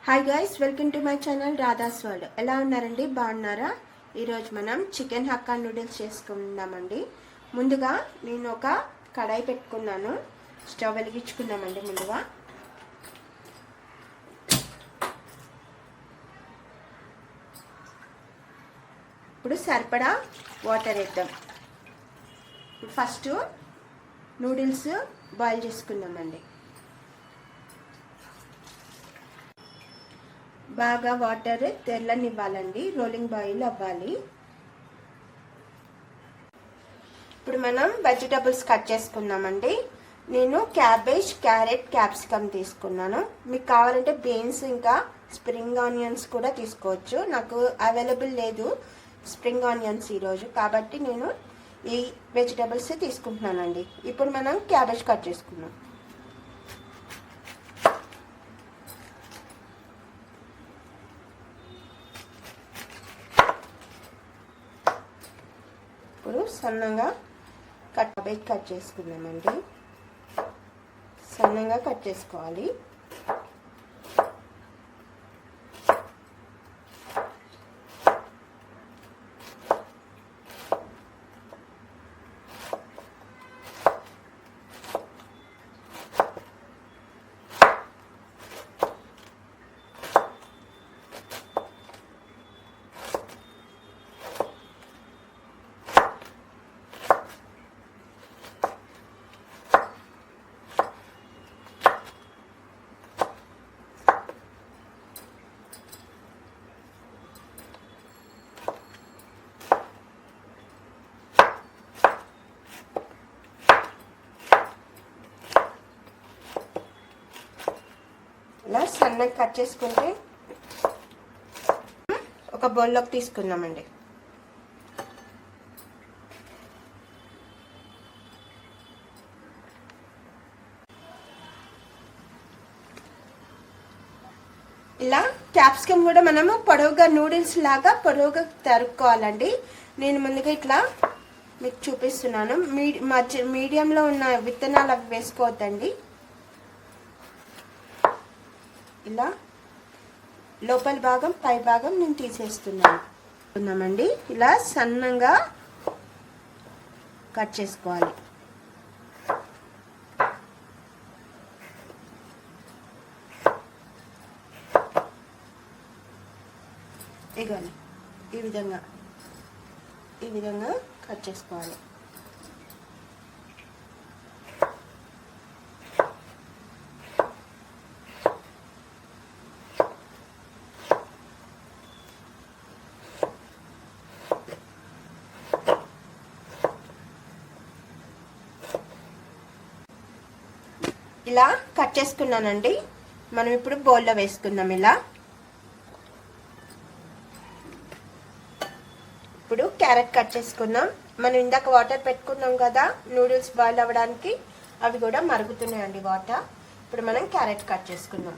Hi guys, welcome to my channel Radha's world. ఎలా ఉన్నారండి? బాగున్నారా? ఈరోజు మనం చికెన్ హక్కా నూడిల్స్ చేసుకుందామండి. ముందుగా నేను ఒక కడాయి పెట్టుకున్నాను. స్టవ్ వెలిగించుకుందామండి. ముందుగా ఇప్పుడు సరిపడా వాటర్ వేద్దాం. ఫస్ట్ నూడిల్స్ బాయిల్ చేసుకుందామండి. బాగా వాటర్ తెల్లనివ్వాలండి, రోలింగ్ బాయిల్ అవ్వాలి. ఇప్పుడు మనం వెజిటబుల్స్ కట్ చేసుకుందామండి. నేను క్యాబేజ్, క్యారెట్, క్యాప్సికమ్ తీసుకున్నాను. మీకు కావాలంటే బీన్స్ ఇంకా స్ప్రింగ్ ఆనియన్స్ కూడా తీసుకోవచ్చు. నాకు అవైలబుల్ లేదు స్ప్రింగ్ ఆనియన్స్ ఈరోజు, కాబట్టి నేను ఈ వెజిటబుల్స్ తీసుకుంటున్నానండి. ఇప్పుడు మనం క్యాబేజ్ కట్ చేసుకుందాం. ఇప్పుడు సన్నగా క్యాబేజ్ కట్ చేసుకుందామండి. సన్నగా కట్ చేసుకోవాలి. ఇలా సన్నగా కట్ చేసుకుంటే ఒక బౌల్లోకి తీసుకుందామండి. ఇలా క్యాప్సికమ్ కూడా మనము పొడవుగా నూడిల్స్ లాగా పొడవుగా తరుక్కోవాలండి. నేను ముందుగా ఇట్లా మీకు చూపిస్తున్నాను. మీడియంలో ఉన్న విత్తనాలు అవి వేసుకోవద్దండి. ఇలా లోపల భాగం పై భాగం నేను తీసేస్తున్నామండి. ఇలా సన్నంగా కట్ చేసుకోవాలి. ఇగోండి, ఈ విధంగా కట్ చేసుకోవాలి. ఇలా కట్ చేసుకున్నానండి. మనం ఇప్పుడు బౌల్లో వేసుకుందాం. ఇలా ఇప్పుడు క్యారెట్ కట్ చేసుకుందాం. మనం ఇందాక వాటర్ పెట్టుకున్నాం కదా నూడిల్స్ బాయిల్ అవ్వడానికి, అవి కూడా మరుగుతున్నాయండి వాటర్. ఇప్పుడు మనం క్యారెట్ కట్ చేసుకుందాం.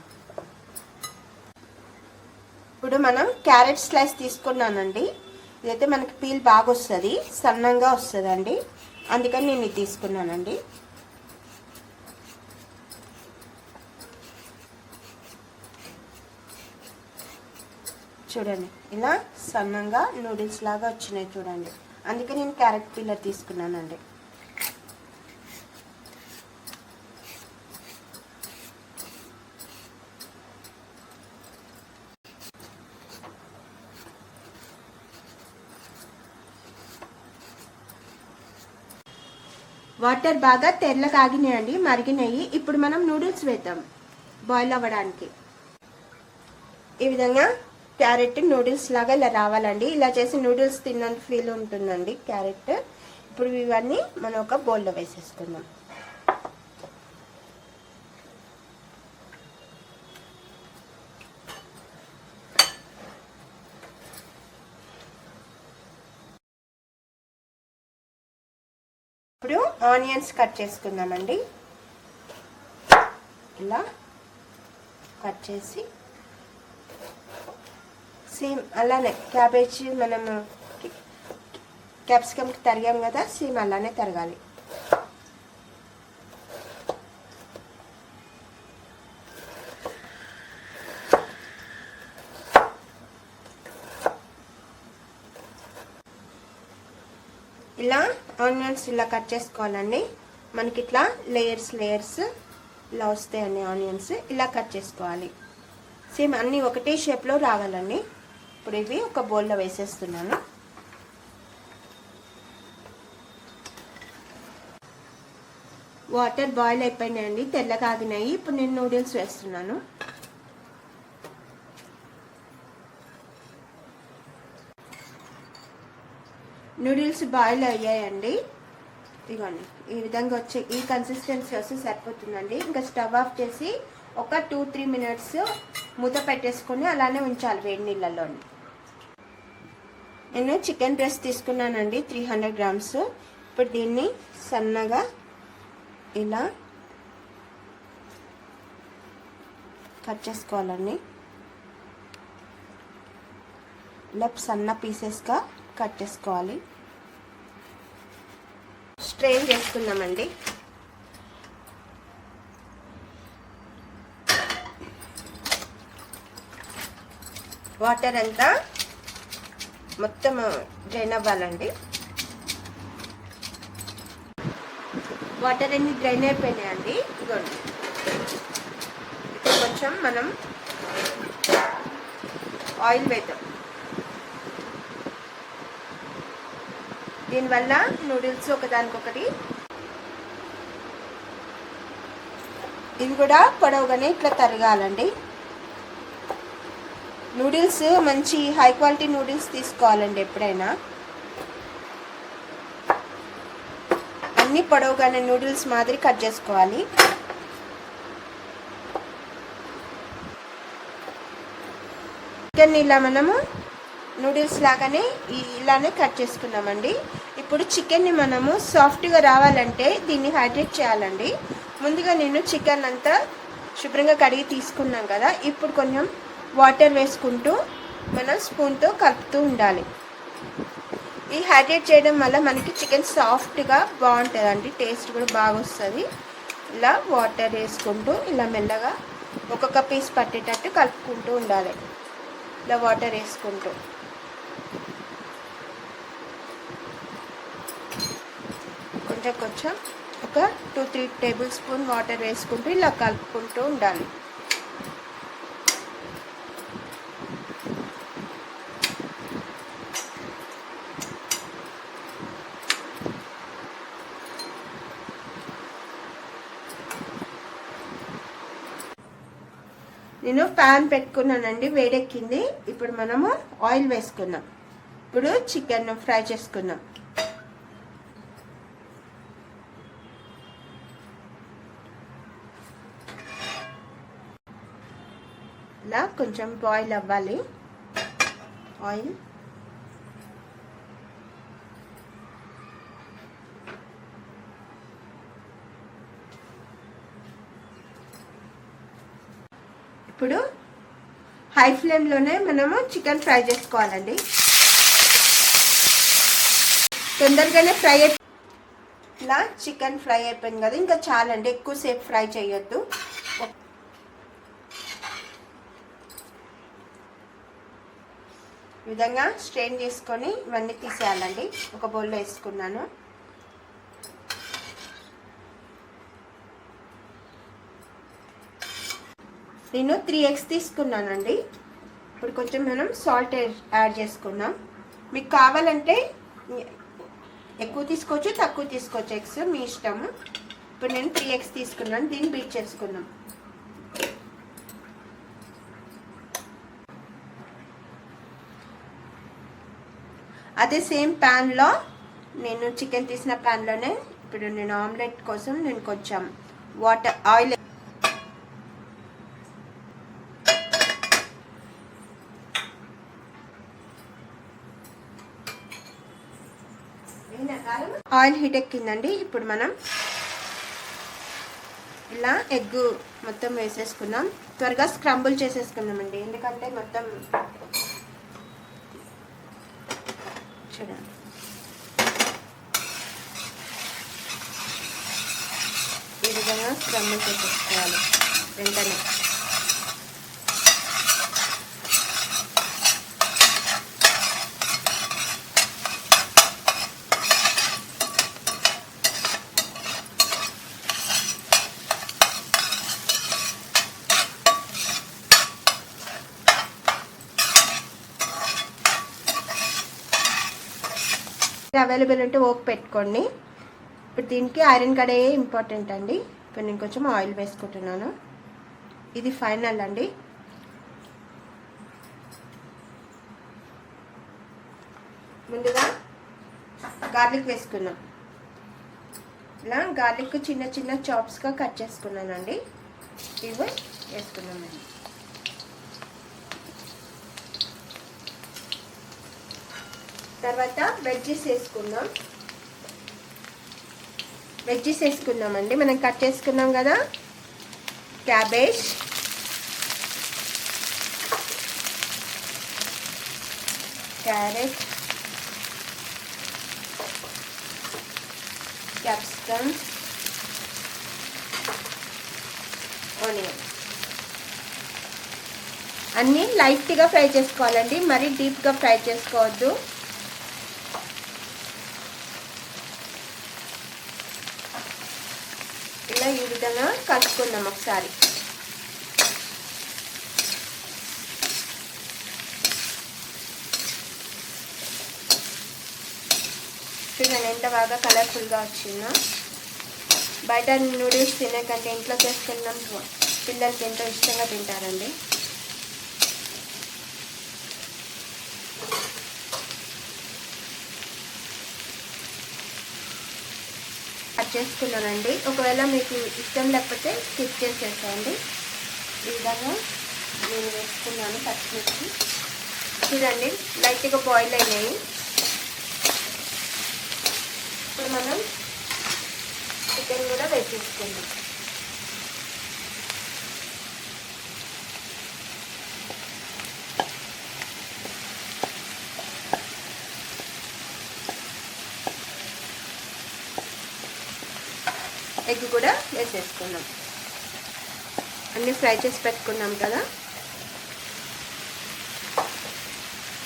ఇప్పుడు మనం క్యారెట్ స్లైస్ తీసుకున్నానండి. ఇదైతే మనకి పీల్ బాగా వస్తుంది, సన్నంగా వస్తుందండి, అందుకని నేను ఇది తీసుకున్నానండి. చూడండి, ఇలా సన్నంగా నూడిల్స్ లాగా వచ్చినాయి చూడండి. అందుకే నేను క్యారెట్ పీలర్ తీసుకున్నానండి. వాటర్ బాగా తెల్లగా ఆగినాయండి, మరిగినాయి. ఇప్పుడు మనం నూడిల్స్ వేద్దాం బాయిల్ అవ్వడానికి. ఈ విధంగా క్యారెట్ నూడిల్స్ లాగా ఇలా రావాలండి. ఇలా చేసి నూడిల్స్ తిన్నంత ఫీల్ ఉంటుందండి క్యారెట్. ఇప్పుడు ఇవన్నీ మనం ఒక బౌల్లో వేసేసుకుందాం. ఇప్పుడు ఆనియన్స్ కట్ చేసుకుందామండి. ఇలా కట్ చేసి సేమ్ అలానే క్యాబేజ్ మనము క్యాప్సికమ్కి తరిగాం కదా, సేమ్ అలానే తరగాలి. ఇలా ఆనియన్స్ ఇలా కట్ చేసుకోవాలండి. మనకి ఇట్లా లేయర్స్ ఇలా వస్తాయండి. ఆనియన్స్ ఇలా కట్ చేసుకోవాలి. సేమ్ అన్నీ ఒకటే షేప్లో రావాలండి. ఇప్పుడు ఇవి ఒక బౌల్లో వేసేస్తున్నాను. వాటర్ బాయిల్ అయిపోయినాయండి, తెల్లగా ఆగినాయి. ఇప్పుడు నేను నూడిల్స్ వేస్తున్నాను. నూడిల్స్ బాయిల్ అయ్యాయండి. ఇదిగోండి ఈ విధంగా వచ్చి ఈ కన్సిస్టెన్సీ వస్తే సరిపోతుందండి. ఇంకా స్టవ్ ఆఫ్ చేసి ఒక 2-3 మినిట్స్ మూత పెట్టేసుకొని అలానే ఉంచాలి వేడి నీళ్ళలో. నేను చికెన్ బ్రెస్ట్ తీసుకున్నానండి 300 గ్రామ్స్. ఇప్పుడు దీన్ని సన్నగా ఇలా కట్ చేసుకోవాలండి. ఇలా సన్న పీసెస్గా కట్ చేసుకోవాలి. స్ట్రెయిన్ చేసుకుందామండి. వాటర్ అంతా మొత్తం డ్రైన్ అవ్వాలండి. వాటర్ అన్ని డ్రైన్ అయిపోయినాయండి. ఇదిగోండి ఇప్పుడు కొంచెం మనం ఆయిల్ వేద్దాం. దీనివల్ల నూడిల్స్ ఒకదానికొకటి ఇవి కూడా పొడవుగానే ఇట్లా తరగాలండి. నూడిల్స్ మంచి హై క్వాలిటీ నూడిల్స్ తీసుకోవాలండి ఎప్పుడైనా. అన్ని పొడవుగానే నూడిల్స్ మాదిరి కట్ చేసుకోవాలి. చికెన్ ఇలా మనము నూడిల్స్ లాగానే ఇలానే కట్ చేసుకున్నామండి. ఇప్పుడు చికెన్ని మనము సాఫ్ట్గా రావాలంటే దీన్ని హైడ్రేట్ చేయాలండి. ముందుగా నేను చికెన్ అంతా శుభ్రంగా కడిగి తీసుకున్నాం కదా. ఇప్పుడు కొంచెం వాటర్ వేసుకుంటూ మనం స్పూన్తో కలుపుతూ ఉండాలి. ఈ హైడ్రేట్ చేయడం వల్ల మనకి చికెన్ సాఫ్ట్గా బాగుంటుందండి, టేస్ట్ కూడా బాగా వస్తుంది. ఇలా వాటర్ వేసుకుంటూ ఇలా మెల్లగా ఒక్కొక్క పీస్ పట్టేటట్టు కలుపుకుంటూ ఉండాలి. ఇలా వాటర్ వేసుకుంటూ కొంచెం ఒక 2-3 టేబుల్ స్పూన్ వాటర్ వేసుకుంటూ ఇలా కలుపుకుంటూ ఉండాలి. నేను ప్యాన్ పెట్టుకున్నానండి, వేడెక్కింది. ఇప్పుడు మనము ఆయిల్ వేసుకుందాం. ఇప్పుడు చికెన్ ఫ్రై చేసుకుందాం. ఇలా కొంచెం బాయిల్ అవ్వాలి ఆయిల్. ఇప్పుడు హై ఫ్లేమ్లోనే మనము చికెన్ ఫ్రై చేసుకోవాలండి. తొందరగానే ఫ్రై ఇలా చికెన్ ఫ్రై అయిపోయింది కదా, ఇంకా చాలండి, ఎక్కువసేపు ఫ్రై చేయొద్దు. ఈ విధంగా స్ట్రెయిన్ చేసుకొని ఇవన్నీ తీసేయాలండి. ఒక బౌల్లో వేసుకున్నాను. నేను 3 eggs తీసుకున్నానండి. ఇప్పుడు కొంచెం మనం సాల్ట్ యాడ్ చేసుకుందాం. మీకు కావాలంటే ఎక్కువ తీసుకోవచ్చు, తక్కువ తీసుకోవచ్చు, ఎగ్స్ మీ ఇష్టము. ఇప్పుడు నేను 3 eggs తీసుకున్నాను. దీన్ని బీట్ చేసుకుందాం. అదే సేమ్ ప్యాన్లో నేను చికెన్ తీసిన ప్యాన్లోనే ఇప్పుడు నేను ఆమ్లెట్ కోసం నేను కొంచెం ఆయిల్ హీట్ ఎక్కిందండి. ఇప్పుడు మనం ఇలా ఎగ్ మొత్తం వేసేసుకుందాం. త్వరగా స్క్రంబుల్ చేసేసుకుందామండి, ఎందుకంటే మొత్తం చూడండి ఈ విధంగా స్క్రంబుల్ చేసేసుకోవాలి వెంటనే. అవైలబుల్ ఉంటే ఓక్ పెట్టుకోండి. ఇప్పుడు దీనికి ఐరన్ కడాయి ఇంపార్టెంట్ అండి. ఇప్పుడు నేను కొంచెం ఆయిల్ వేసుకుంటున్నాను. ఇది ఫైనల్ అండి. ముందుగా గార్లిక్ వేసుకున్నాం. ఇలా గార్లిక్ చిన్న చిన్న చాప్స్గా కట్ చేసుకున్నానండి. ఇవి వేసుకున్నామండి. తర్వాత వెజ్జీస్ వేసుకుందామండి. మనం కట్ చేసుకున్నాం కదా, క్యాబేజ్, క్యారెట్, క్యాప్సికమ్, ఆనియన్ అన్నీ లైట్గా ఫ్రై చేసుకోవాలండి. మరీ డీప్గా ఫ్రై చేసుకోవద్దు. ఇలా ఈ విధంగా కలుపుకుందాం ఒకసారి. చూడండి ఎంత బాగా కలర్ఫుల్గా వచ్చిందో. బయట నూడిల్స్ తినే కంటే ఇంట్లో చేసుకున్నాం పిల్లలకి ఎంతో ఇష్టంగా తింటారండి. కట్ చేసుకున్నానండి. ఒకవేళ మీకు ఇష్టం లేకపోతే స్కిప్ చేసేసేయండి. ఈ విధంగా నేను వేసుకున్నాను పచ్చిమిర్చి. చూడండి లైట్గా బాయిల్ అయినాయి. ఇప్పుడు మనం చికెన్ కూడా వేసేసుకుందాం. ఎగ్ కూడా వేసేసుకున్నాం. అన్నీ ఫ్రై చేసి పెట్టుకున్నాం కదా.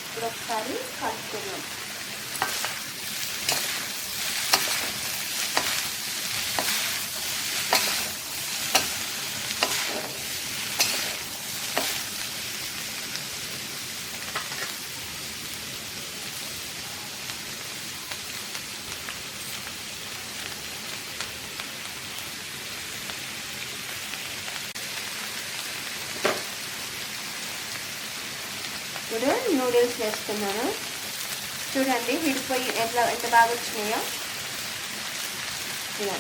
ఇప్పుడు ఒకసారి కలుపుకున్నాం. ఇప్పుడు నూడిల్స్ వేసుకున్నాను. చూడండి విడిపోయి ఎంత బాగా వచ్చినాయో. ఇలా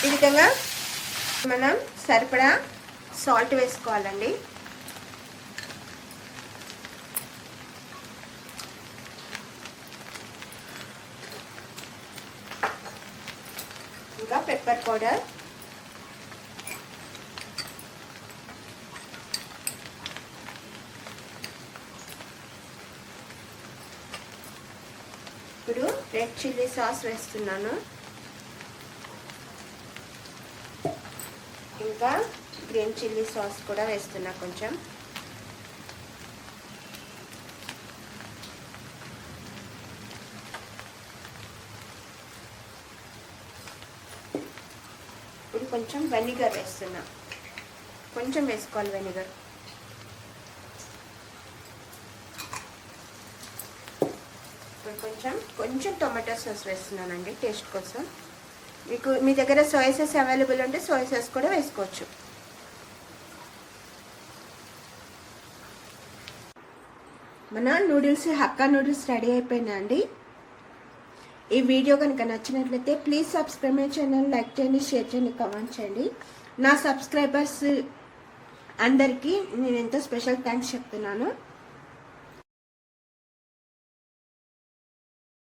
ఈ విధంగా మనం సరిపడా సాల్ట్ వేసుకోవాలండి. ఇంకా పెప్పర్ పౌడర్, ఇప్పుడు రెడ్ చిల్లీ సాస్ వేస్తున్నాను. ఇంకా గ్రీన్ చిల్లీ సాస్ కూడా వేస్తున్నా కొంచెం. ఇప్పుడు కొంచెం వెనిగర్ వేస్తున్నా. కొంచెం వేసుకోవాలి వెనిగర్. ఇప్పుడు కొంచెం టొమాటో సాస్ వేస్తున్నానండి టేస్ట్ కోసం. మీ దగ్గర సోయా సాస్ అవైలబుల్ ఉంటే సోయా సాస్ కూడా వేసుకోవచ్చు. మన నూడిల్స్ హక్కా నూడిల్స్ రెడీ అయిపోయినాయండి. ఈ వీడియో కనుక నచ్చినట్లయితే please subscribe my channel, like చేయండి, షేర్ చేయండి, కామెంట్ చేయండి. నా సబ్స్క్రైబర్స్ అందరికీ నేను ఎంతో స్పెషల్ థ్యాంక్స్ చెప్తున్నాను.